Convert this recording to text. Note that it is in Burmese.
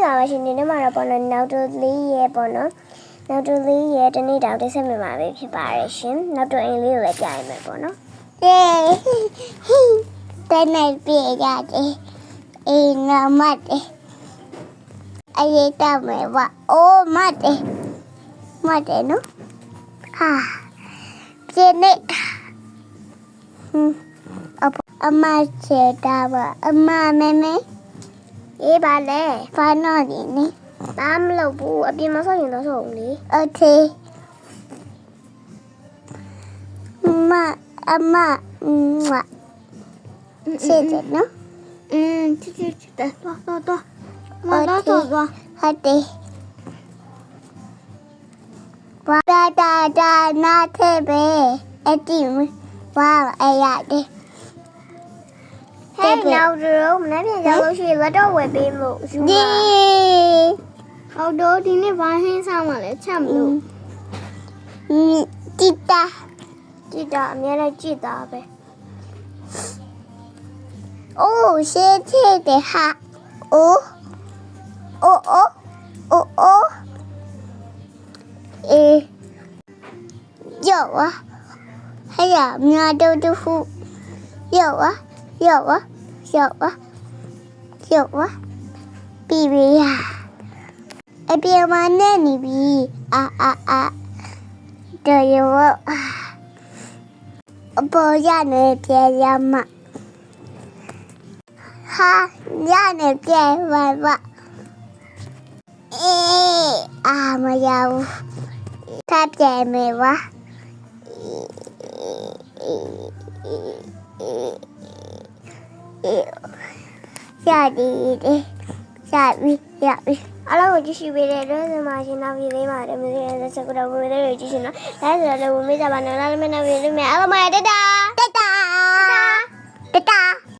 လာပါရှင်ဒီနေ့မှာတော့ပေါ်တော့နောက်တူလေးရဲ့ပေါ်နော်နောက်တူလေးရဲ့တနေ့တောင်တိတ်ဆက်မြမှာပဲဖြစ်ပါရဲ့ရှင်နောက်တူအိမ်လေးကိုလည်းပြရမယ်ပေါ့နော်တနေ့ပြရတယ်အိမ်ငါမတ်တယ်အေးတောက်မယ်ပါအိုးမတ်တယ်နော်ဟာပြည့်နေတာအမချေတာပါအမမဲမဲအေးပါလေဘာနော်ဒီနေဘာမလုပ်ဘူးအပြင်မဆောက်ရင်တော့ဆောက်ဦးလေโอเคအမချေတယ်နော်ချစ်တယ်တော့ဟုတ်တယ်ဘာတာနာသေးပဲအတိမဘာအရာတဲ့ဟဲ့နောက်တော့မနေ့ပြန်ရောက်လို့ရှိရင်လက်တော့ဝယ်ပေးလို့ယူပါဟုတ်တော့ဒီနေ့ဘာဟင်းဆောင်မလဲချက်မလို့ကြည်တာအများနဲ့ကြည်တာပဲအိုးရှေ့ချစ်တယ်ဟာအိုးအေးယောဝဟဲ့ရမြာတို့တူဟုယောဝပြီးပြီအပြေမနဲ့နေပြီတော်ရောအပေါ်ရနေပြေရမဟာရနေပြေဝမရဘူးထပ်ပြေမယ်ဝရပြီအားလုံးကိုကြည့်ရှုပေးတဲ့အတွက်ဒီမှာရှင်နောက်ပြည်လေးမှာတမီးရဲ့စကူတော်ဝင်လေးကိုကြည့်ရှုနော်ဒါဆိုတော့လည်းဝင်မေးကြပါနော်လားမင်းနောက်ပြည်လေးမှာအားလုံးမရတတာ